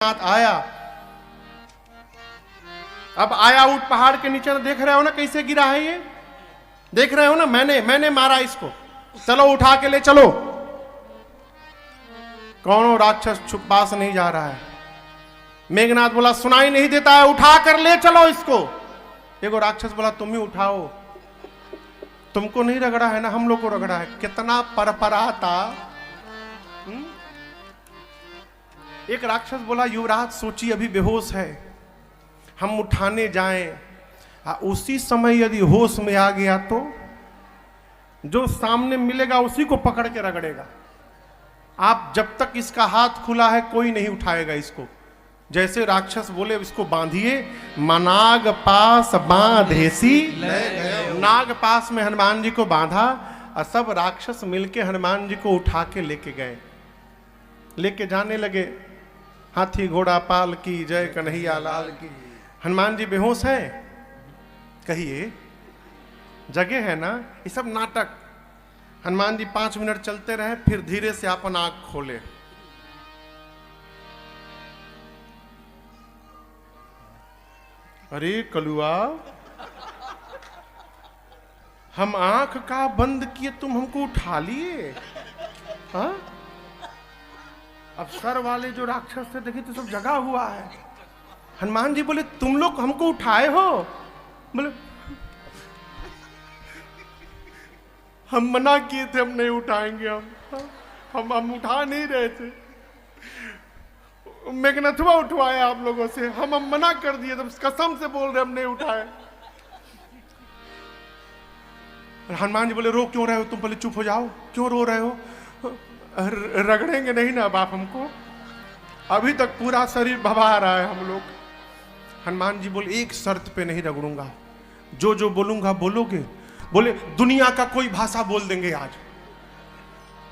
आया। अब आया ऊंट पहाड़ के नीचे, देख रहे हो ना कैसे गिरा है ये, देख रहे हो ना, मैंने मारा इसको, चलो उठा के ले चलो। कौनो राक्षस छुप पास नहीं जा रहा है। मेघनाथ बोला सुनाई नहीं देता है, उठा कर ले चलो इसको। एगो राक्षस बोला तुम ही उठाओ, तुमको नहीं रगड़ा है ना, हम लोग को रगड़ा है। कितना परपराता। एक राक्षस बोला युवराज सोचिए अभी बेहोश है, हम उठाने जाएं, उसी समय यदि होश में आ गया तो जो सामने मिलेगा उसी को पकड़ के रगड़ेगा। आप जब तक इसका हाथ खुला है कोई नहीं उठाएगा इसको। जैसे राक्षस बोले इसको बांधिए, मनाग पास बांधेसी, नाग पास में हनुमान जी को बांधा और सब राक्षस मिलके हनुमान जी को उठा के लेके गए। लेके जाने लगे। हाथी घोड़ा पाल की जय कन्हैया लाल की। हनुमान जी बेहोश है, कहिए जगह है ना, ये सब नाटक। हनुमान जी 5 मिनट चलते रहे, फिर धीरे से अपन आंख खोले। अरे कलुआ, हम आंख का बंद किए तुम हमको उठा लिए। हाँ, अब सर वाले जो राक्षस थे देखिए तो सब जगा हुआ है। हनुमान जी बोले तुम लोग हमको उठाए हो? बोले हम मना किए थे, हम नहीं उठाएंगे, हम उठा नहीं रहे थे। मेघनाथवा उठवाया आप लोगों से, हम मना कर दिए, तुम कसम से बोल रहे हम नहीं उठाए। हनुमान जी बोले रो क्यों रहे हो तुम, पहले चुप हो जाओ, क्यों रो रहे हो? रगड़ेंगे नहीं ना अब आप हमको, अभी तक पूरा शरीर भभा रहा है हम लोग। हनुमान जी बोले एक शर्त पे नहीं रगड़ूंगा, जो जो बोलूंगा बोलोगे। बोले दुनिया का कोई भाषा बोल देंगे आज,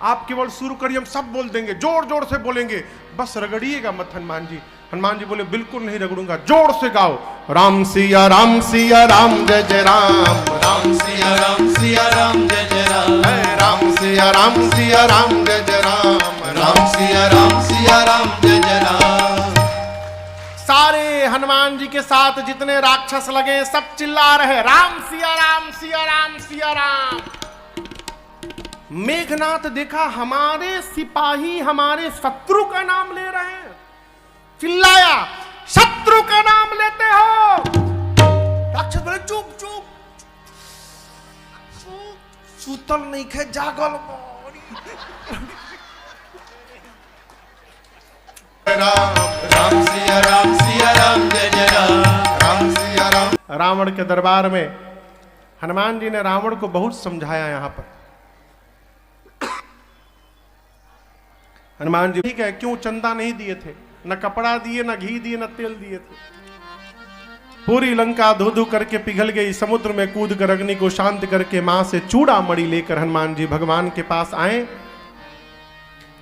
आप केवल शुरू करिए, हम सब बोल देंगे, जोर जोर से बोलेंगे, बस रगड़िएगा मत। हनुमान जी बोले बिल्कुल नहीं रगड़ूंगा, जोर से गाओ राम सिया राम सिया राम जय जय राम, राम सिया राम सिया राम जय जय राम, राम सिया राम सिया राम जय जय राम, राम सिया राम सिया राम जय जय राम। सारे हनुमान जी के साथ जितने राक्षस लगे सब चिल्ला रहे राम सिया राम सिया राम सिया राम। मेघनाथ देखा हमारे सिपाही हमारे शत्रु का नाम ले रहे हैं, चिल्लाया शत्रु का नाम लेते हो? राक्षस बोले चुप चुप, सूतल नहीं खे जागल। राम राम सिया राम जय जय राम, राम सिया राम। रावण के दरबार में हनुमान जी ने रावण को बहुत समझाया। यहां पर हनुमान जी ठीक है, क्यों चंदा नहीं दिए थे, न कपड़ा दिए, न घी दिए, न तेल दिए थे। पूरी लंका धो धो करके पिघल गई, समुद्र में कूद कर अग्नि को शांत करके मां से चूड़ा मणि लेकर हनुमान जी भगवान के पास आए।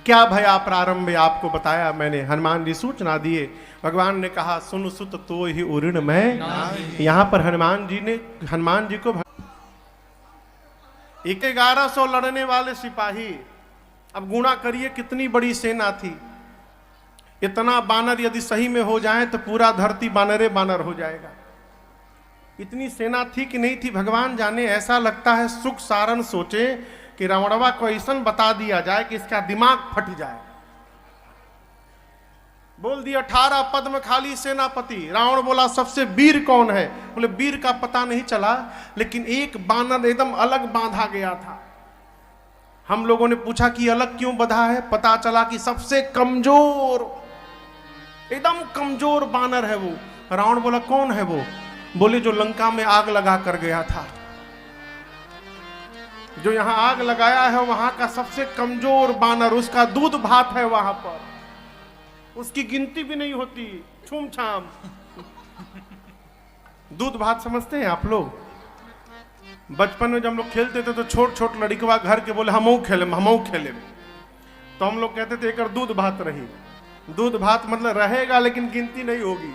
क्या भया प्रारंभ आपको बताया मैंने, हनुमान जी सूचना दिए। भगवान ने कहा सुन सुत तो ही उऋण में। यहां पर हनुमान जी को 1100 लड़ने वाले सिपाही, अब गुणा करिए कितनी बड़ी सेना थी। इतना बानर यदि सही में हो जाए तो पूरा धरती बानरे बानर हो जाएगा। इतनी सेना थी कि नहीं थी भगवान जाने। ऐसा लगता है सुख सारण सोचे कि रावणवा को ऐसा बता दिया जाए कि इसका दिमाग फट जाए। बोल दिया 18 पद्म खाली सेनापति। रावण बोला सबसे वीर कौन है? बोले वीर का पता नहीं चला, लेकिन एक बानर एकदम अलग बांधा गया था। हम लोगों ने पूछा कि अलग क्यों बंधा है? पता चला कि सबसे कमजोर, एकदम कमजोर बानर है वो। रावण बोला कौन है वो? बोले जो लंका में आग लगा कर गया था, जो यहां आग लगाया है वहां का सबसे कमजोर बानर, उसका दूध भात है वहां पर, उसकी गिनती भी नहीं होती, छूम छाम। दूध भात समझते हैं आप लोग? बचपन में जब हम लोग खेलते थे तो छोट छोट लड़कवा घर के बोले हमऊ खेले तो हम लोग कहते थे एक दूध भात रही। दूध भात मतलब रहेगा लेकिन गिनती नहीं होगी।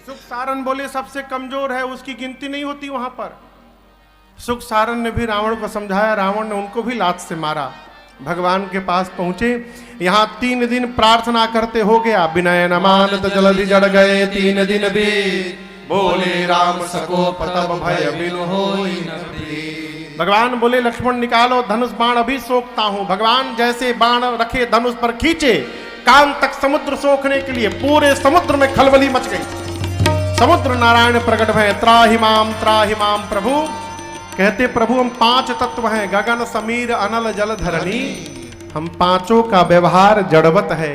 सुख सारण बोले सबसे कमजोर है, उसकी गिनती नहीं होती वहां पर। सुख सारण ने भी रावण को समझाया, रावण ने उनको भी लात से मारा। भगवान के पास पहुंचे। यहाँ 3 दिन प्रार्थना करते हो गया। विनय न मानत जल्दी जड़ गए 3 दिन भी, बोले राम सको तब भय बिनु होई न प्रीत। भगवान बोले लक्ष्मण निकालो धनुष बाण अभी सोखता हूं। भगवान जैसे बाण रखे धनुष पर खींचे, कान तक समुद्र सोखने के लिए पूरे समुद्र में खलबली मच गई। समुद्र नारायण प्रकट भय त्राहि माम प्रभु। कहते प्रभु हम 5 तत्व हैं, गगन समीर अनल जल धरणी। हम पांचों का व्यवहार जड़वत है।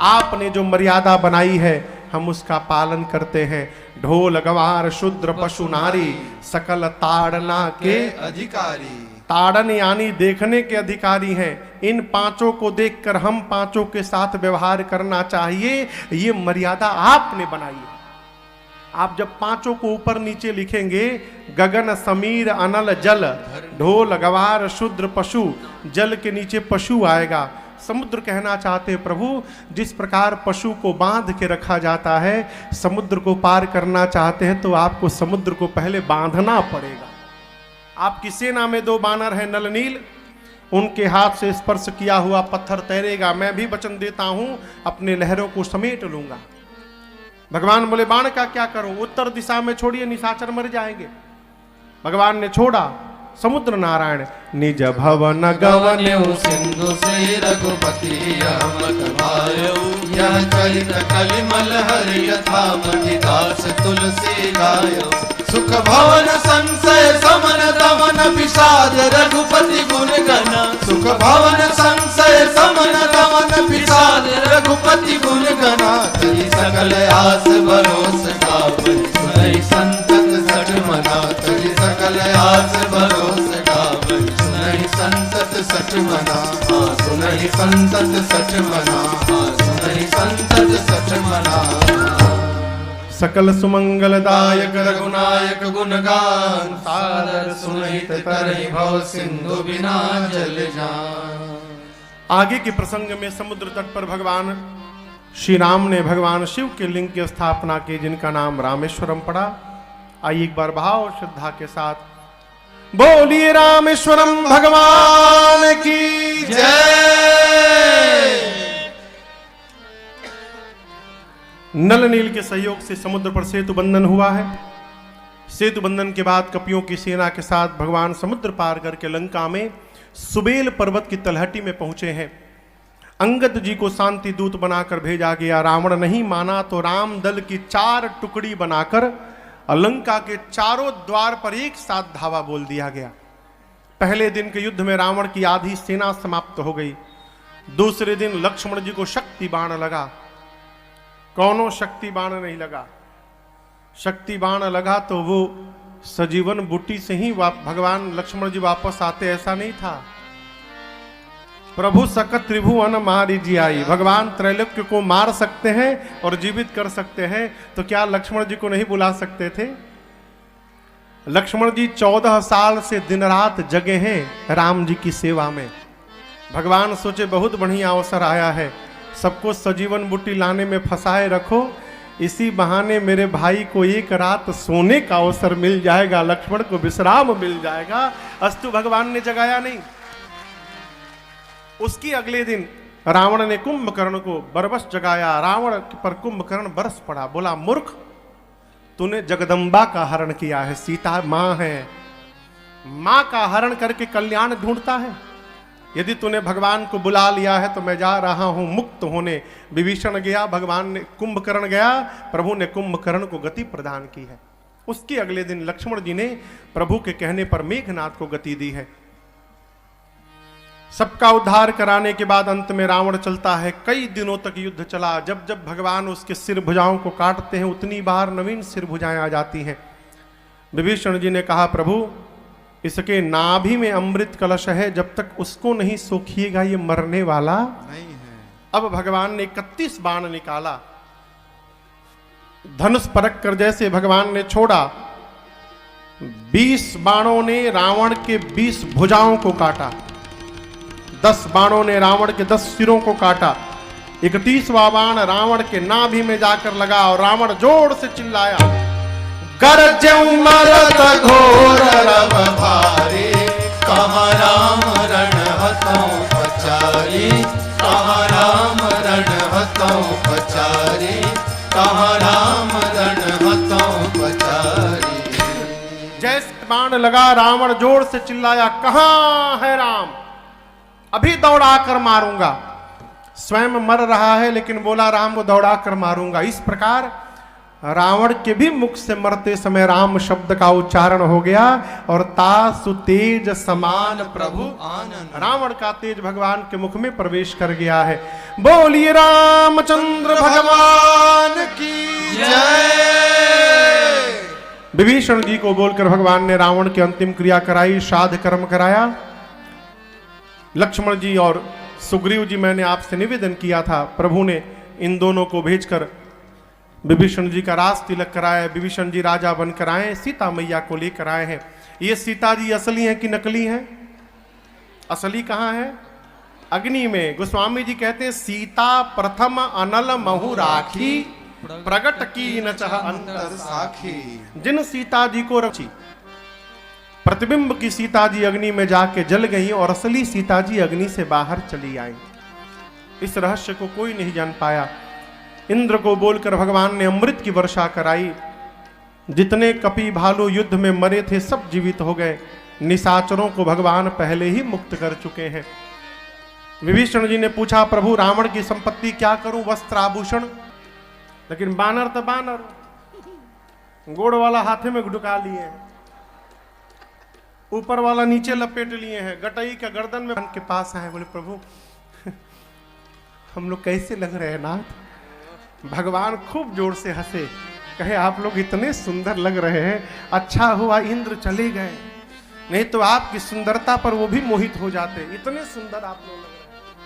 आपने जो मर्यादा बनाई है हम उसका पालन करते हैं। ढोल गवार शूद्र पशु नारी, सकल ताड़ना के अधिकारी। ताड़न यानी देखने के अधिकारी हैं। इन पांचों को देखकर हम पांचों के साथ व्यवहार करना चाहिए, ये मर्यादा आपने बनाई है। आप जब पांचों को ऊपर नीचे लिखेंगे, गगन समीर अनल जल, ढोल गवार शूद्र पशु, जल के नीचे पशु आएगा। समुद्र कहना चाहते प्रभु जिस प्रकार पशु को बांध के रखा जाता है, समुद्र को पार करना चाहते हैं तो आपको समुद्र को पहले बांधना पड़ेगा। आपकी सेना में 2 बानर हैं नल नील, उनके हाथ से स्पर्श किया हुआ पत्थर तैरेगा। मैं भी वचन देता हूं अपने लहरों को समेट लूंगा। भगवान बोले बाण का क्या करूं? उत्तर दिशा में छोड़िए, निशाचर मर जाएंगे। भगवान ने छोड़ा। समुद्र नारायण निज भवन गवन्यु सिंधु से रघुपति यह चरित कलिमल हरि यथा दास तुलसी गायो। सुख भवन संशय समन दमन विषाद रघुपति गुण गण। सुख भवन संशय समन दमन विषाद रघुपति गुण गण। तरी सकल आस भरोस गावै सुनई संतत सठ मना। तरी सकल आस भरोस गावै सुनई संतत सठ मना। सुनई संतत सठ मना। सुनई संतत सठ मना। सकल सुमंगलदायक रघुनायक गुणगान। सादर सुनहित तरहि भव सिंधु बिना जल जान। आगे के प्रसंग में समुद्र तट पर भगवान श्री राम ने भगवान शिव के लिंग की स्थापना की, जिनका नाम रामेश्वरम पड़ा। आइए एक बार भाव श्रद्धा के साथ बोलिए रामेश्वरम भगवान की जय। नल नील के सहयोग से समुद्र पर सेतु बंधन हुआ है। सेतु बंधन के बाद कपियों की सेना के साथ भगवान समुद्र पार करके लंका में सुबेल पर्वत की तलहटी में पहुंचे हैं। अंगद जी को शांति दूत बनाकर भेजा गया। रावण नहीं माना तो राम दल की 4 टुकड़ी बनाकर लंका के चारों द्वार पर एक साथ धावा बोल दिया गया। पहले दिन के युद्ध में रावण की आधी सेना समाप्त हो गई। दूसरे दिन लक्ष्मण जी को शक्ति बाण लगा। कौनो शक्ति बाण नहीं लगा। शक्ति बाण लगा तो वो सजीवन बूटी से ही भगवान लक्ष्मण जी वापस आते, ऐसा नहीं था। प्रभु सकत त्रिभुवन मारी जी आई। भगवान त्रैलोक्य को मार सकते हैं और जीवित कर सकते हैं, तो क्या लक्ष्मण जी को नहीं बुला सकते थे? लक्ष्मण जी 14 साल से दिन रात जगे हैं राम जी की सेवा में। भगवान सोचे बहुत बढ़िया अवसर आया है, सबको सजीवन बूटी लाने में फंसाए रखो, इसी बहाने मेरे भाई को एक रात सोने का अवसर मिल जाएगा, लक्ष्मण को विश्राम मिल जाएगा। अस्तु भगवान ने जगाया नहीं। उसकी अगले दिन रावण ने कुंभकर्ण को बरबस जगाया। रावण पर कुंभकर्ण बरस पड़ा। बोला मूर्ख, तूने जगदम्बा का हरण किया है, सीता मां है, मां का हरण करके कल्याण ढूंढता है। यदि तूने भगवान को बुला लिया है तो मैं जा रहा हूं मुक्त होने। विभीषण गया, भगवान ने कुंभकर्ण गया, प्रभु ने कुंभकर्ण को गति प्रदान की है। उसके अगले दिन लक्ष्मण जी ने प्रभु के कहने पर मेघनाद को गति दी है। सबका उद्धार कराने के बाद अंत में रावण चलता है। कई दिनों तक युद्ध चला। जब जब भगवान उसके सिर भुजाओं को काटते हैं उतनी बार नवीन सिर भुजाएं आ जाती हैं। विभीषण जी ने कहा प्रभु इसके नाभि में अमृत कलश है, जब तक उसको नहीं सोखिएगा ये मरने वाला नहीं है। अब भगवान ने 31 बाण निकाला। धनुष परख कर जैसे भगवान ने छोड़ा, 20 बाणों ने रावण के 20 भुजाओं को काटा, 10 बाणों ने रावण के 10 सिरों को काटा। 31वां बाण रावण के नाभि में जाकर लगा और रावण जोर से चिल्लाया, गरजऊ मरत घोर रव भारी, कहाँ राम रण हतौ पचारी, कहाँ राम रण हतों पचारी, कहाँ राम रण हतों पचारी। जैसे बाण लगा रावण जोर से चिल्लाया, कहां है राम, अभी दौड़ा कर मारूंगा। स्वयं मर रहा है लेकिन बोला राम को दौड़ा कर मारूंगा। इस प्रकार रावण के भी मुख से मरते समय राम शब्द का उच्चारण हो गया और तासु तेज समान प्रभु आनंद। रावण का तेज भगवान के मुख में प्रवेश कर गया है। बोलिए रामचंद्र भगवान की जय। विभीषण जी को बोलकर भगवान ने रावण की अंतिम क्रिया कराई, श्राद्ध कर्म कराया। लक्ष्मण जी और सुग्रीव जी, मैंने आपसे निवेदन किया था, प्रभु ने इन दोनों को भेजकर विभीषण जी का राज तिलक कराया। विभीषण जी राजा बनकर आए, सीता मैया को लेकर आए हैं। ये सीता जी असली हैं कि नकली हैं? असली कहाँ है? अग्नि में। गोस्वामी जी कहते हैं सीता प्रथम अनल महु राखी, प्रगट की न चाह अंतर साखी। जिन सीता जी को रखी, प्रतिबिंब की सीता जी अग्नि में जाके जल गई और असली सीता जी अग्नि से बाहर चली आई। इस रहस्य को कोई नहीं जान पाया। इंद्र को बोलकर भगवान ने अमृत की वर्षा कराई। जितने कपि भालू युद्ध में मरे थे सब जीवित हो गए। निशाचरों को भगवान पहले ही मुक्त कर चुके हैं। विभीषण जी ने पूछा, प्रभु रावण की संपत्ति क्या करूं, वस्त्र आभूषण? लेकिन बानर तो बानर, गोड़ वाला हाथे में ढुका लिए हैं, ऊपर वाला नीचे लपेट लिए हैं, गटई का गर्दन में के पास आए। बोले प्रभु हम लोग कैसे लग रहे हैं नाथ? भगवान खूब जोर से हंसे, कहे आप लोग इतने सुंदर लग रहे हैं, अच्छा हुआ इंद्र चले गए, नहीं तो आपकी सुंदरता पर वो भी मोहित हो जाते। इतने सुंदर आप लोग लग रहे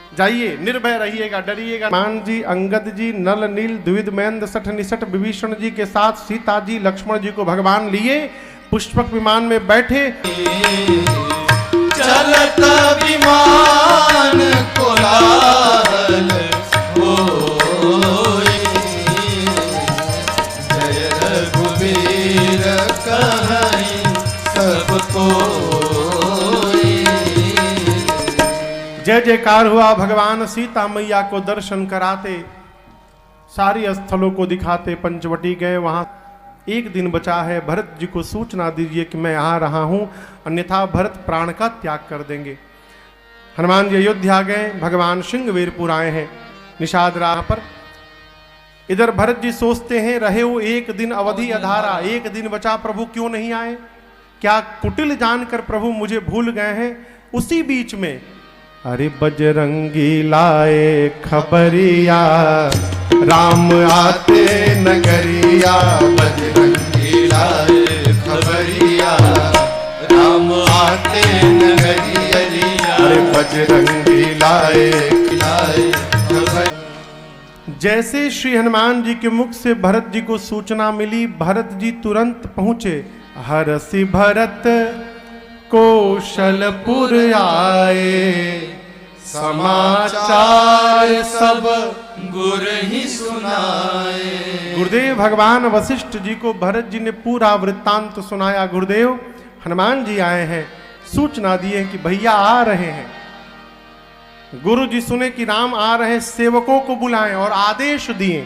हैं। जाइए, निर्भय रहिएगा, डरिएगा। मान जी, अंगद जी, नल नील द्विविध महेंद्र सठ निसठ विभीषण जी के साथ सीता जी लक्ष्मण जी को भगवान लिए पुष्पक विमान में बैठे। चलत विमान कोलाहल होई, जय रघुवीर कहीं सब कोई। जय जयकार हुआ। भगवान सीता मैया को दर्शन कराते, सारी स्थलों को दिखाते, पंचवटी गए। वहां एक दिन बचा है, भरत जी को सूचना दीजिए कि मैं आ रहा हूं, अन्यथा भरत प्राण का त्याग कर देंगे। हनुमान जी अयोध्या गए, भगवान श्रृंगवेरपुर आए हैं निषाद राह पर। इधर भरत जी सोचते हैं, रहे हो एक दिन अवधि अधारा, एक दिन बचा, प्रभु क्यों नहीं आए? क्या कुटिल जानकर प्रभु मुझे भूल गए हैं? उसी बीच में अरे बजरंगी लाए खबरिया, राम आते नगरिया, बजरंगी लाए खबरिया, राम आते नगरिया। अरे बजरंगी लाए खबर। जैसे श्री हनुमान जी के मुख से भरत जी को सूचना मिली, भरत जी तुरंत पहुंचे। हरसि भरत कौशलपुर आए, समाचार सब गुर ही सुनाए। गुरुदेव भगवान वशिष्ठ जी को भरत जी ने पूरा वृत्तांत सुनाया। गुरुदेव हनुमान जी आए हैं, सूचना दिए कि भैया आ रहे हैं। गुरु जी सुने कि राम आ रहे हैं, सेवकों को बुलाएं और आदेश दिए।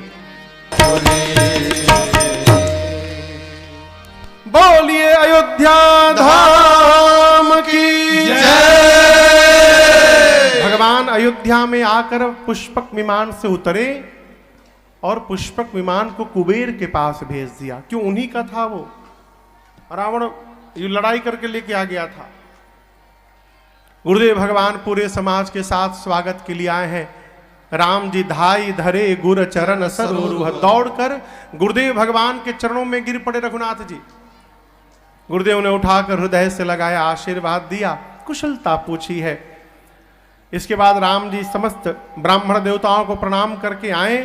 बोलिए अयोध्या धाम की जय। भगवान अयोध्या में आकर पुष्पक विमान से उतरे और पुष्पक विमान को कुबेर के पास भेज दिया। क्यों? उन्हीं का था वो। रावण ये लड़ाई करके लेके आ गया था। गुरुदेव भगवान पूरे समाज के साथ स्वागत के लिए आए हैं। राम जी धाई धरे गुर चरण सरोरुह, दौड़कर गुरुदेव भगवान के चरणों में गिर पड़े रघुनाथ जी। गुरुदेव ने उठाकर हृदय से लगाया, आशीर्वाद दिया, कुशलता पूछी है। इसके बाद राम जी समस्त ब्राह्मण देवताओं को प्रणाम करके आए।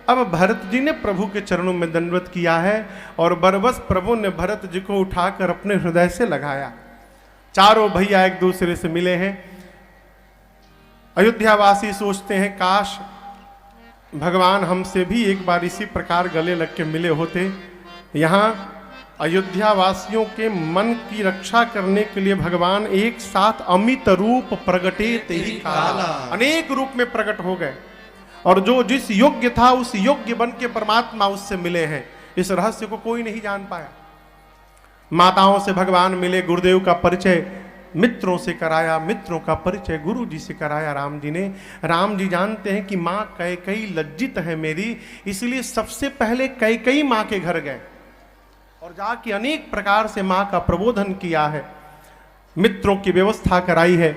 अब भरत जी ने प्रभु के चरणों में दंडवत किया है और बरबस प्रभु ने भरत जी को उठाकर अपने हृदय से लगाया। चारों भैया एक दूसरे से मिले हैं। अयोध्यावासी सोचते हैं काश भगवान हमसे भी एक बार इसी प्रकार गले लग के मिले होते। यहाँ अयोध्या वासियों के मन की रक्षा करने के लिए भगवान एक साथ अमित रूप प्रगटे ते ही काला, अनेक रूप में प्रकट हो गए और जो जिस योग्य था उस योग्य बन के परमात्मा उससे मिले हैं। इस रहस्य को कोई नहीं जान पाया। माताओं से भगवान मिले, गुरुदेव का परिचय मित्रों से कराया, मित्रों का परिचय गुरु जी से कराया राम जी ने। राम जी जानते हैं कि माँ कैकेयी लज्जित है मेरी, इसलिए सबसे पहले कैकेयी माँ के घर गए और जाके अनेक प्रकार से माँ का प्रबोधन किया है, मित्रों की व्यवस्था कराई है।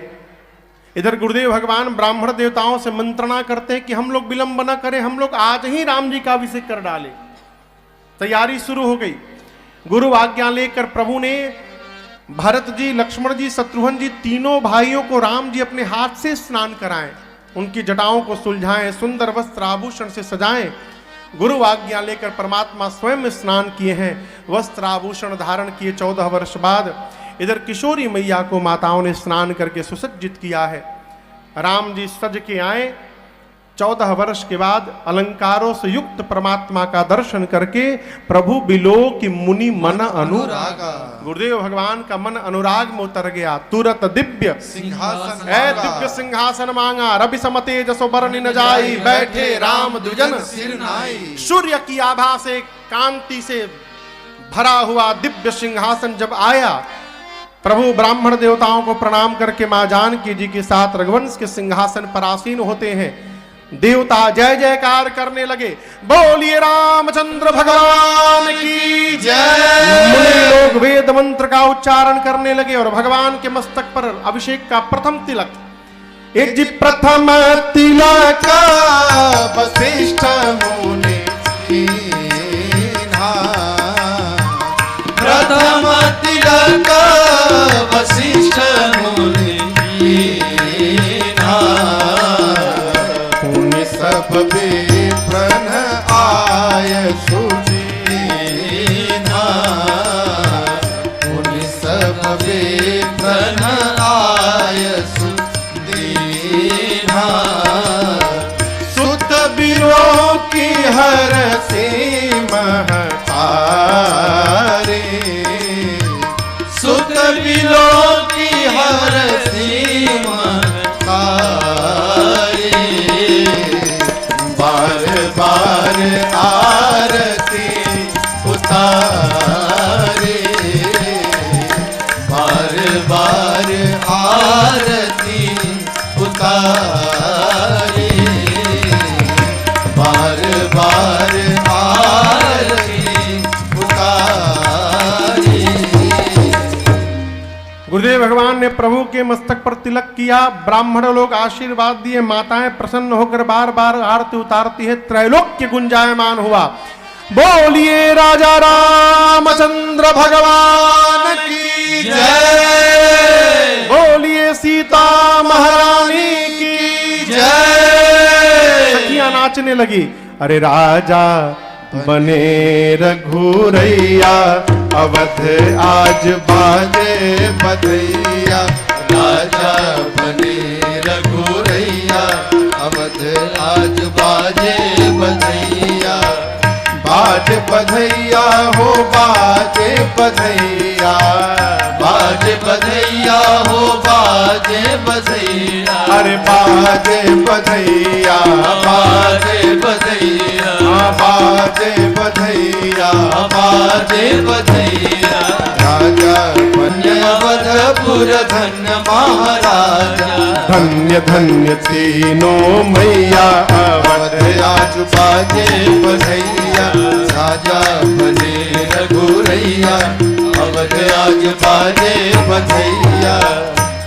इधर गुरुदेव भगवान ब्राह्मण देवताओं से मंत्रणा करते हैं कि हम लोग विलंब न करें, हम लोग आज ही राम जी का अभिषेक कर डालें। तैयारी शुरू हो गई। गुरु आज्ञा लेकर प्रभु ने भरत जी, लक्ष्मण जी, शत्रुघ्न जी तीनों भाइयों को राम जी अपने हाथ से स्नान कराएं, उनकी जटाओं को सुलझाएं, सुंदर वस्त्र आभूषण से सजाएं। गुरु आज्ञा लेकर परमात्मा स्वयं स्नान किए हैं, वस्त्र आभूषण धारण किए। 14 वर्ष बाद इधर किशोरी मैया को माताओं ने स्नान करके सुसज्जित किया है। राम जी सज के आए। 14 वर्ष के बाद अलंकारों से युक्त परमात्मा का दर्शन करके प्रभु बिलो की मुनि मन अनुरागा, गुरुदेव भगवान का मन अनुराग में उतर गया। तुरत दिव्य सिंहासन दिव्य सिंहासन मांगा, रवि समते जसो बरनि न जाई, बैठे राम दुजन सिर नाई। सूर्य की आभा से कांति से भरा हुआ दिव्य सिंहासन जब आया, प्रभु ब्राह्मण देवताओं को प्रणाम करके मां जानकी जी के साथ रघुवंश के सिंहासन पर आसीन होते हैं। देवता जय जयकार करने लगे, बोलिए रामचंद्र भगवान की जय। मुनि लोग वेद मंत्र का उच्चारण करने लगे और भगवान के मस्तक पर अभिषेक का प्रथम तिलक, एक जी प्रथम तिलक वशिष्ठ मुनि कीन्हा, प्रथम तिलक वशिष्ठ मुनि कीन्हा। पुनि सब विप्रन आय सुदीन्हा, पुनि सब विप्रन आय सुदीन्हा। सुत बिरो की हर से महतारे, सुत बिरो की हर से महतारे। बार बार आरती उतारे, बार बार आरती उतारे, बार बार आरती उतारे। गुरुदेव भगवान ने प्रभु के मस्तक पर तिलक किया। ब्राह्मण लोग आशीर्वाद दिए, माताएं प्रसन्न होकर बार बार आरती उतारती है। त्रैलोक्य गुंजायमान हुआ। बोलिए राजा रामचंद्र भगवान की जय, बोलिए सीता महारानी की जय। सखियां नाचने लगी, अरे राजा बने रघुरैया, अवध आज बाजे बधैया। राजा बने रघुरैया, अवध आज बाजे बधैया। बाजे बधैया हो बाजे बधैया, बाजे बधैया हो बाजे बधैया। अरे बाजे बधैया, बाजे बधैया, बाजे बधैया, बाजे बधैया। राजा बने अवधपुर धन्य महाराजा, धन्य धन्य तीनों मैया, अवध आज बाजे बधैया। राजा बने रघुरैया, अवध आज बाजे बधैया।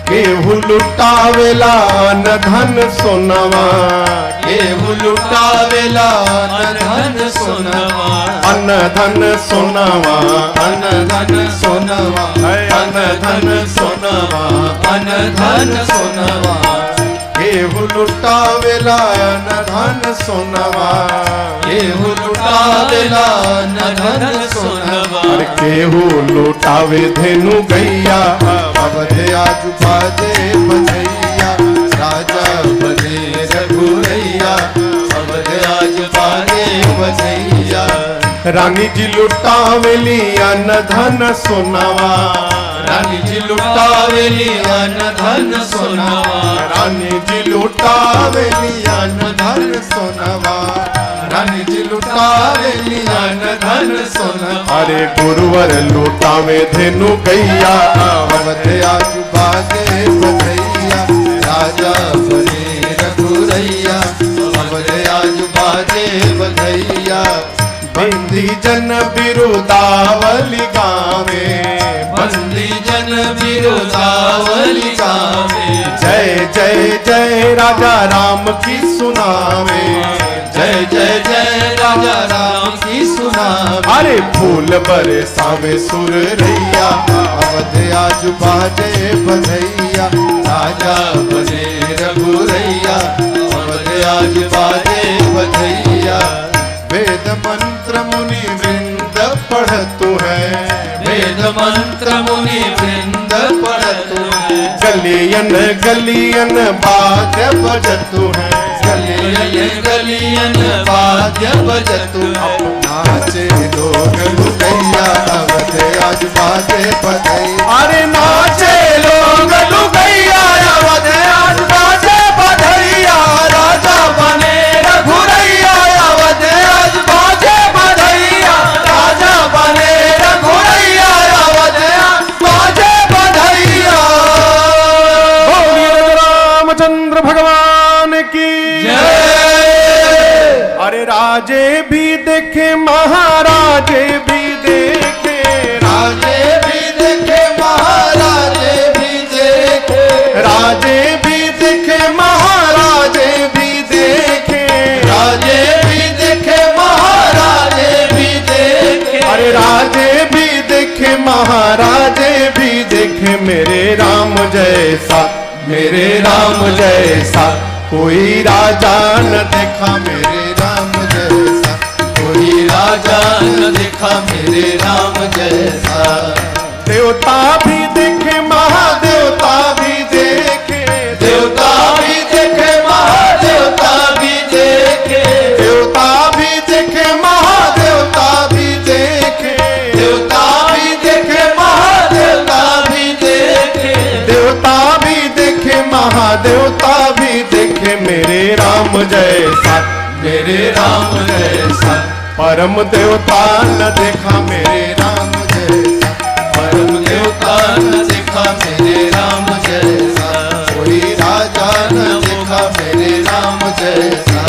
केहू लुटावेला न धन सोनवा, केहू लुटावेला न धन सोनवा, अन धन सोनवा, अन धन सोनवा, अन धन सोनवा, अन धन सोनवा। केहू लुटावेला न धन सोनवा, केहू लुटावेला न धन सोनवा। अरे केहू लुटावे धेनु गैया, अवध आज बाजे बधैया। राजा बने रघुरैया, अवध आज बाजे बधैया। रानी जी लुटावेली अन्न धन सोनावा, रानी जी लुटावेली अन्न धन सोनावा, रानी जी लुटावेली अन्न धन सोनावा, रानी जी लुटावेली अन्न धन सोनावा। अरे गुरुवर लुटावे धेनु गैया, अवध आज बाजे बधैया, राजा बने रघुरैया, अवध आज बाजे बधैया। बंदी जन बिरुदावली गावे, बंदी जन बिरुदावली गावे, जय जय जय राजा राम की सुनावे, जय जय जय राजा राम की सुनावे। अरे फूल बरसावे सुर रैया, अवध आज बाजे बधैया, राजा बने रघुरैया, अवध आज बाजे बधैया। वेद मंत्र मुनि वृंद पढ़तु है, वेद मंत्र मुनि वृंद पढ़तु है, गलियन गलियन वाद्य बजतु है, गलियन गलियन वाद्य बजतु है। नाचे लोग लुगैया, अवध आज बाजे बधैया, अरे नाचे लोग लुगैया, अवध आज बाजे बधैया, राजा बने रघुरैया, अवध आज बाजे बधैया, राजा बने रघुरैया, अवध आज बाजे बधैया। बोलिए रामचंद्र भगवान की जय। अरे राजे भी देखे महाराजे भी देखे, राजे भी देखे महाराजे भी देखे, राजे भी देखे महाराजे भी देखे, राजे भी देखे महाराजे भी देखे। अरे राजे भी देखे महाराजे भी देखे, मेरे राम जैसा मेरे राम जैसा कोई राजा न देखा, मेरे राम जैसा कोई राजा न देखा, मेरे राम जैसा। देवता भी देखे महादेवता भी देखे, देवता भी देखे महादेवता भी देखे, देवता भी देखे महादेवता भी देखे, देवता भी देखे महादेवता भी देखे, देवता भी देखे महादेवता भी देखे, मेरे राम जैसा मेरे राम जैसा परम देवता न देखा, मेरे राम जैसा परम देवता न देखा, मेरे राम जैसा कोई राजा न देखा, मेरे राम जैसा।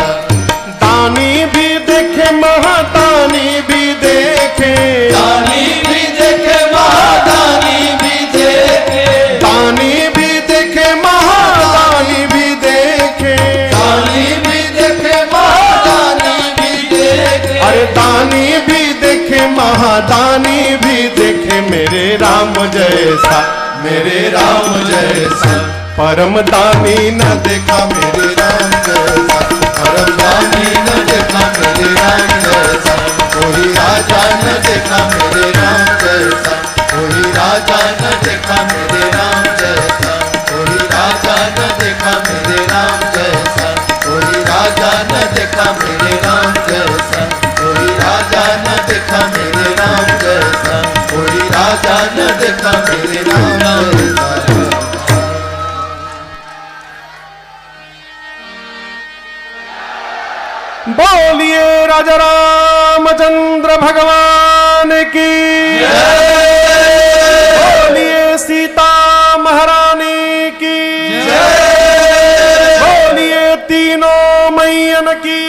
दानी भी देखे महादानी भी देखे, दानी भी देखे महादानी भी देखे, दानी भी देखे महादानी भी देखे, दानी भी देखे महादानी भी देखे। अरे दानी भी देखे महादानी भी देखे, मेरे राम जैसा मेरे राम जैसा परम दानी न देखा, मेरे राम जैसा परम दानी न देखा, मेरे राम जैसा कोई राजा न देखा, मेरे राम जैसा कोई राजा न देखा, मेरे राम जैसा कोई राजा न देखा, मेरे राम जैसा कोई राजा न देखा, मेरे राम जैसा कोई राजा न देखा, मेरे राम जैसा कोई राजा न देखा, मेरे राम जैसा। बोलिए राजा रामचंद्र भगवान की बोलिए सीता महारानी की बोलिए तीनों मैयन की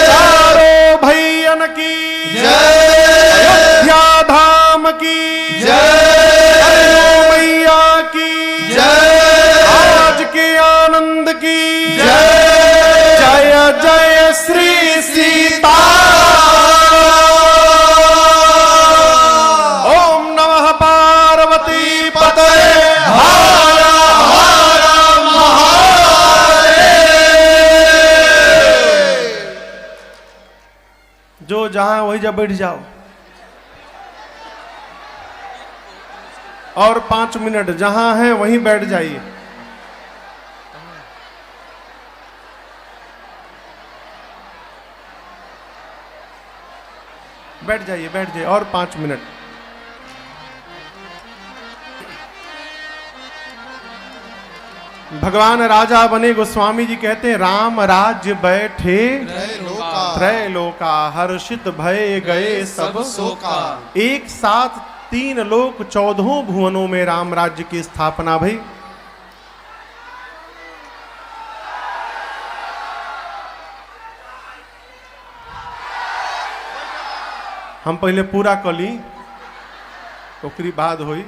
चारों भैयन की अयोध्या धाम की मैया की आज के आनंद की जय जय श्री सीता। ओम नमः पार्वती पतये हर हर महादेव। जो जहां वही जा बैठ जाओ और 5 मिनट जहां है वहीं बैठ जाइए। बैठ जाइए और 5 मिनट। भगवान राजा बने। गोस्वामी जी कहते हैं राम राज्य बैठे त्रैलोका, हर्षित भय गए सब शोका। एक साथ 3 लोक 14 भुवनों में राम राज्य की स्थापना भई। हम पहले पूरा कली ओकरी बाद हुई।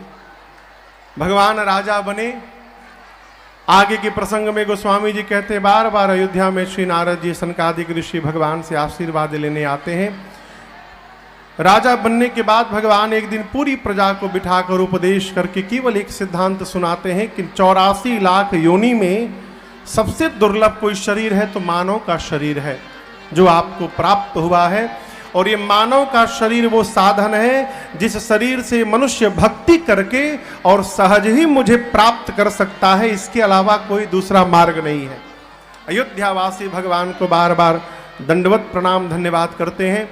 भगवान राजा बने। आगे के प्रसंग में गोस्वामी जी कहते हैं बार बार अयोध्या में श्री नारद जी सनकादिक ऋषि भगवान से आशीर्वाद लेने आते हैं। राजा बनने के बाद भगवान एक दिन पूरी प्रजा को बिठाकर उपदेश करके केवल एक सिद्धांत सुनाते हैं कि 84 लाख योनि में सबसे दुर्लभ कोई शरीर है तो मानव का शरीर है जो आपको प्राप्त हुआ है। और ये मानव का शरीर वो साधन है जिस शरीर से मनुष्य भक्ति करके और सहज ही मुझे प्राप्त कर सकता है, इसके अलावा कोई दूसरा मार्ग नहीं है। अयोध्यावासी भगवान को बार बार दंडवत प्रणाम धन्यवाद करते हैं।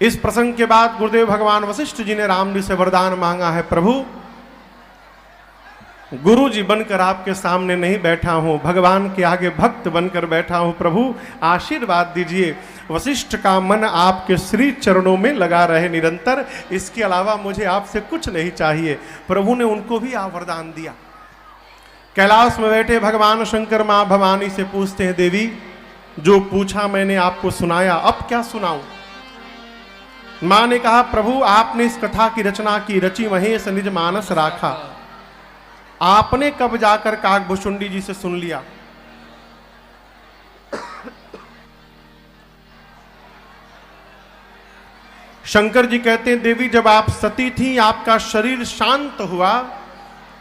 इस प्रसंग के बाद गुरुदेव भगवान वशिष्ठ जी ने राम जी से वरदान मांगा है, प्रभु गुरु जी बनकर आपके सामने नहीं बैठा हूं, भगवान के आगे भक्त बनकर बैठा हूं, प्रभु आशीर्वाद दीजिए। वशिष्ठ का मन आपके श्री चरणों में लगा रहे निरंतर, इसके अलावा मुझे आपसे कुछ नहीं चाहिए। प्रभु ने उनको भी वरदान दिया। कैलाश में बैठे भगवान शंकर मां भवानी से पूछते हैं, देवी जो पूछा मैंने आपको सुनाया, अब क्या सुनाऊं? मां ने कहा, प्रभु आपने इस कथा की रचना की, रची महेश निज मानस राखा। आपने कब जाकर काकभुशुंडी जी से सुन लिया? शंकर जी कहते हैं, देवी जब आप सती थी आपका शरीर शांत हुआ,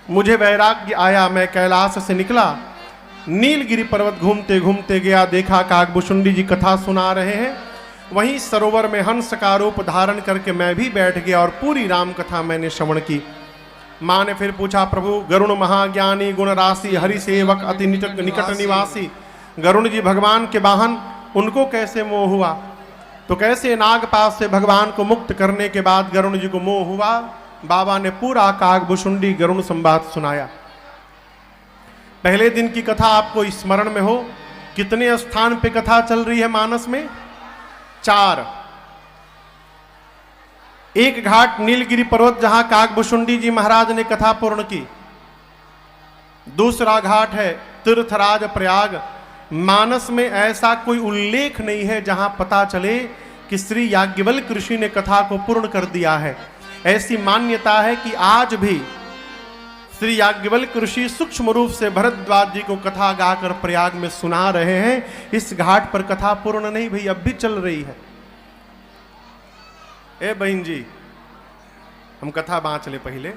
मुझे वैराग्य आया, मैं कैलाश से निकला, नीलगिरी पर्वत घूमते घूमते गया, देखा काकभुशुंडी जी कथा सुना रहे हैं। वहीं सरोवर में हंस का रूप धारण करके मैं भी बैठ गया और पूरी राम कथा मैंने श्रवण की। मां ने फिर पूछा, प्रभु गरुण महाज्ञानी गुण राशि हरि सेवक अति निकट निवासी, गरुण जी भगवान के वाहन, उनको कैसे मोह हुआ? तो कैसे नागपाश से भगवान को मुक्त करने के बाद गरुण जी को मोह हुआ? बाबा ने पूरा काकभुशुंडी गरुण संवाद सुनाया। पहले दिन की कथा आपको स्मरण में हो, कितने स्थान पे कथा चल रही है मानस में? 4। एक घाट नीलगिरी पर्वत जहां काकभुशुंडी जी महाराज ने कथा पूर्ण की। दूसरा घाट है तीर्थराज प्रयाग। मानस में ऐसा कोई उल्लेख नहीं है जहां पता चले कि श्री याज्ञवल्क्य ऋषि ने कथा को पूर्ण कर दिया है। ऐसी मान्यता है कि आज भी श्री याज्ञवल्क्य ऋषि सूक्ष्म रूप से भरद्वाज जी को कथा गाकर प्रयाग में सुना रहे हैं। इस घाट पर कथा पूर्ण नहीं भई, अब भी चल रही है। ए बहन जी, हम कथा बाँच ले पहले।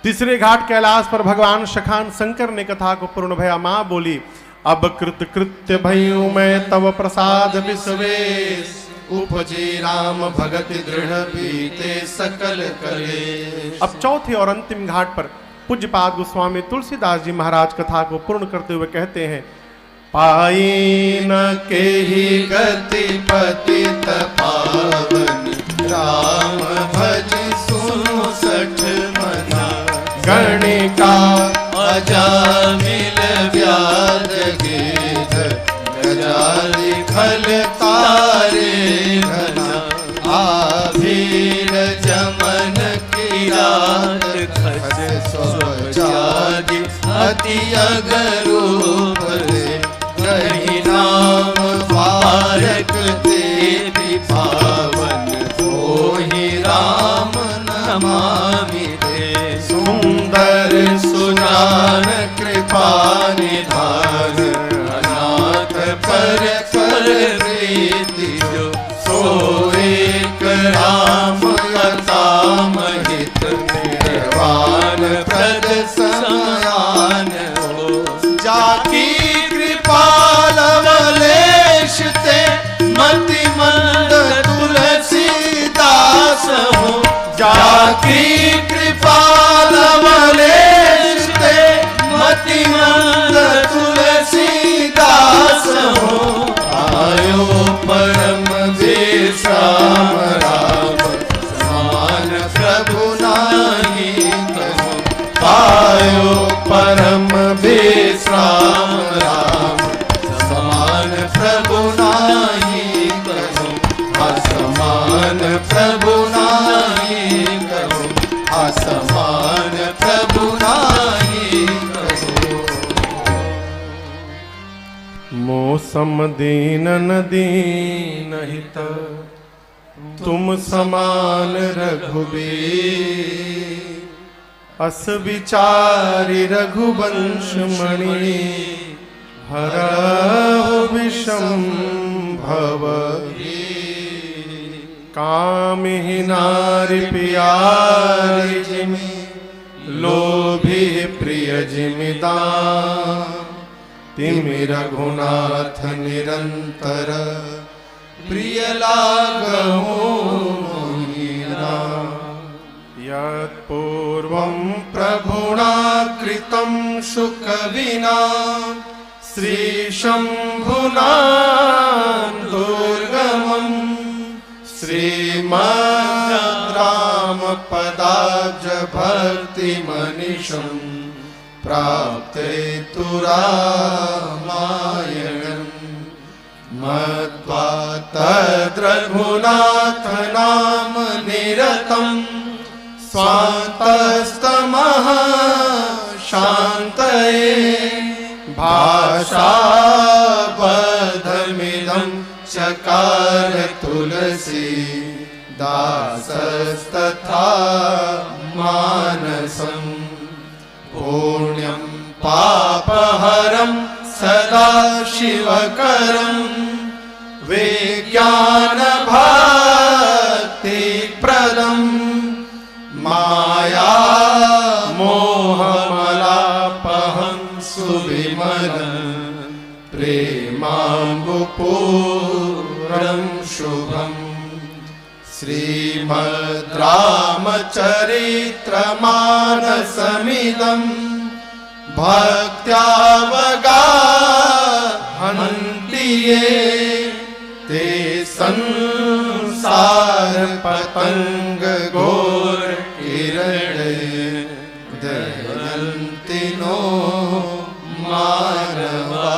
तीसरे घाट कैलाश पर भगवान शखान शंकर ने कथा को पूर्ण भया। मां बोली, अब कृत कृत्य भयू मैं तव प्रसाद विश्वेश, उपजे राम भगत दृढ़ बीते सकल कलेश। अब चौथे और अंतिम घाट पर पूज्यपाद गोस्वामी तुलसीदास जी महाराज कथा को पूर्ण करते हुए कहते हैं, पाई न के ही गति पतित पावन, राम भज सुनो सठ मना, गणिका अजामिल व्याध गिध, गजाली खल तारे घना, आभीर जमन की रात खस स्वचादि अति अगरूप रे, कहीं नाम पारक देवी पावन, होहि राम नमामि ते, सुंदर सुजान कृपा निधान, अनाथ पर कर प्रीति जो, सोएक राम अताम हित, निर्वाण प्रद समान हो, जाकी कृपा लवलेश ते, मति मंद तुलसीदास हो, जाकी कृपा लवलेश ते, समान प्रभु नाही कहो। मौसम दीन दीन हित तुम समान रघुबीर, अस विचारि रघुवंश मणि हरहु विषम भव। कामिहि नारि प्यारि जिमि, लोभी प्रिय जिमि दान, तिमि रघुनाथ निरंतर प्रिय लागहु मीरा। यत्पूर्वं प्रभुणा कृतं शुकविना, श्रीशम्भुना दुर्गमं, श्रीमद्रामपदाब्ज भक्तिमनिशं प्राप्ते तु रामायणम्। मत्वा तद्रघुनाथ नाम निरतं, स्वान्तस्तमः शान्तये, भाषाबद्धमिदं चकार तुलसी दासस्तथा मानसम्। पुण्यं पापहरं सदा शिवकरं, विज्ञान भक्ति प्रदं, माया मोहमलापहं सुविमलं, प्रेमाम्बुपूरं शुभम्। श्रीमद् रामचरित्रमानसमिदं, भक्त्यावगाहन्ति ये, ते संसार पतंग घोर किरणे, दहन्ति नो मानवा।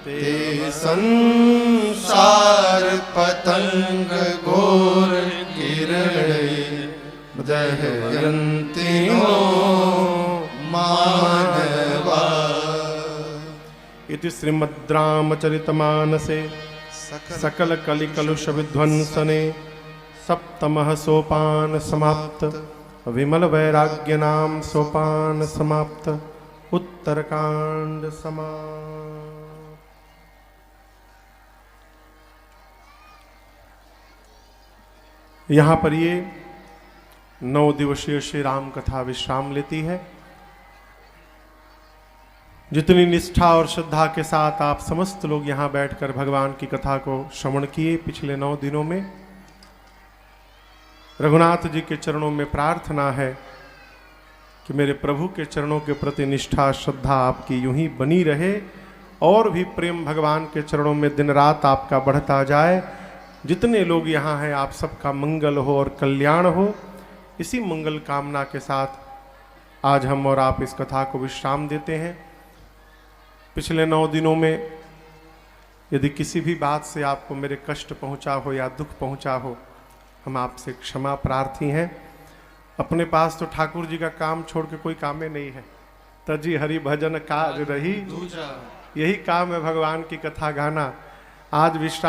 ते संसार पतंग घोर किरणे, दहन्ति नो मानवा। इति श्रीमद् रामचरितमानसे सकल कलिकलुष विध्वंसने सप्तमः सोपान समाप्त। विमल वैराग्य नाम सोपान समाप्त। उत्तरकांड समाप्त। यहाँ पर ये 9 दिवसीय श्री राम कथा विश्राम लेती है। जितनी निष्ठा और श्रद्धा के साथ आप समस्त लोग यहाँ बैठकर भगवान की कथा को श्रवण किए पिछले 9 दिनों में, रघुनाथ जी के चरणों में प्रार्थना है कि मेरे प्रभु के चरणों के प्रति निष्ठा श्रद्धा आपकी यूं ही बनी रहे और भी प्रेम भगवान के चरणों में दिन रात आपका बढ़ता जाए। जितने लोग यहाँ हैं आप सबका मंगल हो और कल्याण हो। इसी मंगल कामना के साथ आज हम और आप इस कथा को विश्राम देते हैं। पिछले 9 दिनों में यदि किसी भी बात से आपको मेरे कष्ट पहुंचा हो या दुख पहुंचा हो, हम आपसे क्षमा प्रार्थी हैं। अपने पास तो ठाकुर जी का काम छोड़ के कोई काम ही नहीं है। तजी हरि भजन काज रही, यही काम है भगवान की कथा गाना। आज विश्राम